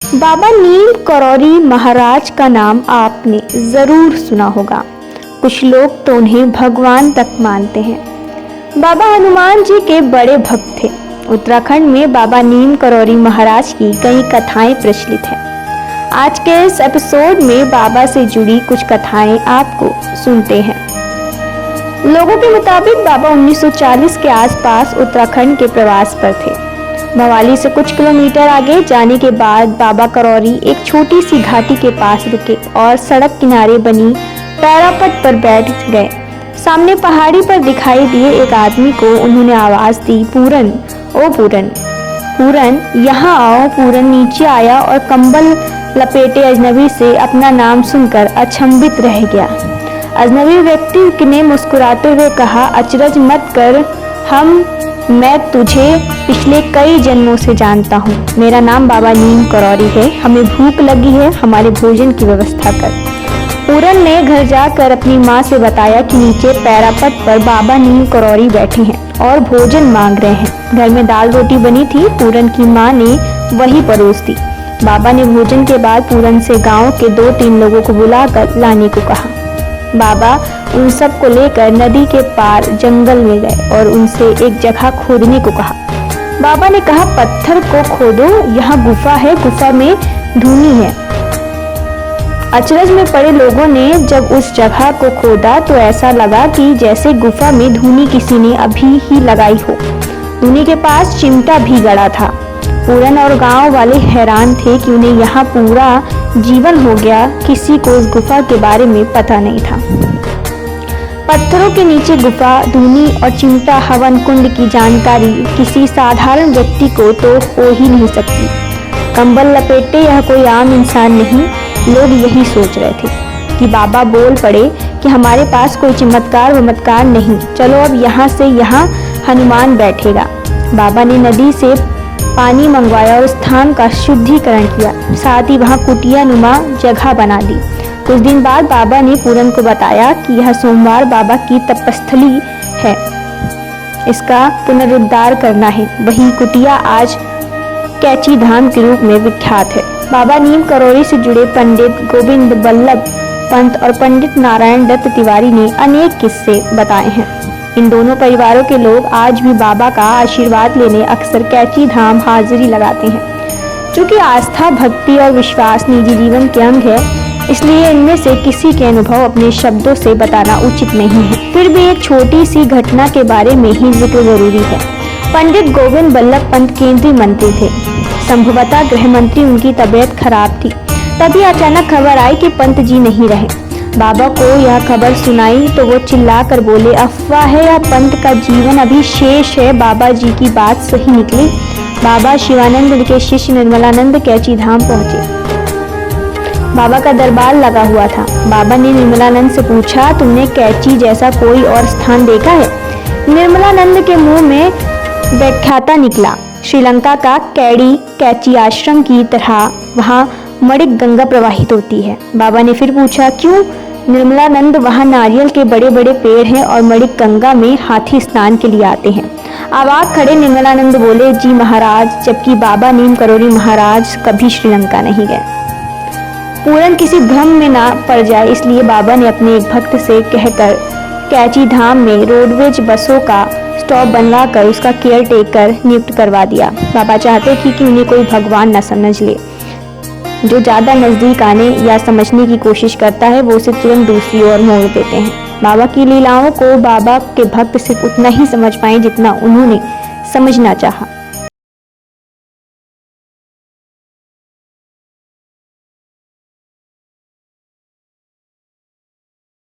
बाबा नीम करौरी महाराज का नाम आपने ज़रूर सुना होगा। कुछ लोग तो उन्हें भगवान तक मानते हैं। बाबा हनुमान जी के बड़े भक्त थे। उत्तराखंड में बाबा नीम करौरी महाराज की कई कथाएं प्रचलित हैं। आज के इस एपिसोड में बाबा से जुड़ी कुछ कथाएं आपको सुनते हैं। लोगों के मुताबिक बाबा 1940 के आसपास उत्तराखंड के प्रवास पर थे। मवाली से कुछ किलोमीटर आगे जाने के बाद बाबा करौरी एक छोटी सी घाटी के पास रुके और सड़क किनारे बनी पैरापट पर बैठ गए। सामने पहाड़ी पर दिखाई दिए एक आदमी को उन्होंने आवाज दी, पूरन, ओ पूरन, पूरन यहाँ आओ। पूरन नीचे आया और कंबल लपेटे अजनबी से अपना नाम सुनकर अचंभित रह गया। अजनबी व्यक्ति ने मुस्कुराते हुए कहा, अचरज मत कर, मैं तुझे पिछले कई जन्मों से जानता हूँ। मेरा नाम बाबा नीम करौरी है। हमें भूख लगी है, हमारे भोजन की व्यवस्था कर। पूरन ने घर जाकर अपनी माँ से बताया कि नीचे पैरापट पर बाबा नीम करौरी बैठे हैं और भोजन मांग रहे हैं। घर में दाल रोटी बनी थी, पूरन की माँ ने वही परोस दी। बाबा ने भोजन के बाद पूरन से गाँव के 2-3 लोगों को बुलाकर लाने को कहा। बाबा उन सब को लेकर नदी के पार जंगल में गए और उनसे एक जगह खोदने को कहा। बाबा ने कहा, पत्थर को खोदो, यहाँ गुफा है, गुफा में धूनी है। अचरज में पड़े लोगों ने जब उस जगह को खोदा तो ऐसा लगा कि जैसे गुफा में धूनी किसी ने अभी ही लगाई हो। धूनी के पास चिमटा भी गड़ा था। पूरन और गांव वाले हैरान थे कि उन्हें यहाँ पूरा जीवन हो गया, किसी को इस गुफा के बारे में पता नहीं था। पत्थरों के नीचे गुफा, धूनी और चिमटा, हवन कुंड की जानकारी किसी साधारण व्यक्ति को तो हो ही नहीं सकती। कंबल लपेटे यह कोई आम इंसान नहीं। लोग यही सोच रहे थे कि बाबा बोल पड़े कि हमारे पास कोई चमत्कार नहीं, चलो अब यहाँ से यहाँ हनुमान बैठेगा। बाबा ने नदी से पानी मंगवाया और स्थान का शुद्धिकरण किया, साथ ही वहाँ कुटिया नुमा जगह बना दी। कुछ दिन बाद बाबा ने पूरन को बताया कि यह सोमवार बाबा की तपस्थली है, इसका पुनरुद्धार करना है। वही कुटिया आज कैची धाम के रूप में विख्यात है। बाबा नीम करौरी से जुड़े पंडित गोविंद बल्लभ पंत और पंडित नारायण दत्त तिवारी ने अनेक किस्से बताए हैं। इन दोनों परिवारों के लोग आज भी बाबा का आशीर्वाद लेने अक्सर कैची धाम हाजिरी लगाते हैं। चूँकि आस्था, भक्ति और विश्वास निजी जीवन के अंग है, इसलिए इनमें से किसी के अनुभव अपने शब्दों से बताना उचित नहीं है। फिर भी एक छोटी सी घटना के बारे में ही जिक्र जरूरी है। पंडित गोविंद बल्लभ पंत केंद्रीय मंत्री थे। संभवतः गृह मंत्री उनकी तबीयत खराब थी। तभी अचानक खबर आई कि पंत जी नहीं रहे। बाबा को यह खबर सुनाई तो वो चिल्लाकर बोले, अफवाह है या पंत का जीवन अभी शेष है। बाबा जी की बात सही निकली। बाबा शिवानंद के शिष्य निर्मलानंद कैची धाम पहुंचे। बाबा का दरबार लगा हुआ था। बाबा ने निर्मलानंद से पूछा, तुमने कैची जैसा कोई और स्थान देखा है? निर्मलानंद के मुंह में व्याख्याता निकला, श्रीलंका का कैची आश्रम की तरह वहाँ मणिक गंगा प्रवाहित होती है। बाबा ने फिर पूछा, क्यों? निर्मलानंद, वहाँ नारियल के बड़े बड़े पेड़ हैं और मणिक गंगा में हाथी स्नान के लिए आते हैं। आवाज खड़े निर्मलानंद बोले, जी महाराज, जबकि बाबा नीम करौरी महाराज कभी श्रीलंका नहीं गए। पूरन किसी भ्रम में ना पड़ जाए इसलिए बाबा ने अपने एक भक्त से कहकर कैची धाम में रोडवेज बसों का स्टॉप बनवाकर उसका केयर टेकर नियुक्त करवा दिया। बाबा चाहते थे कि उन्हें कोई भगवान न समझ ले। जो ज़्यादा नज़दीक आने या समझने की कोशिश करता है वो उसे तुरंत दूसरी ओर मोड़ देते हैं। बाबा की लीलाओं को बाबा के भक्त सिर्फ उतना ही समझ पाए जितना उन्होंने समझना चाहा।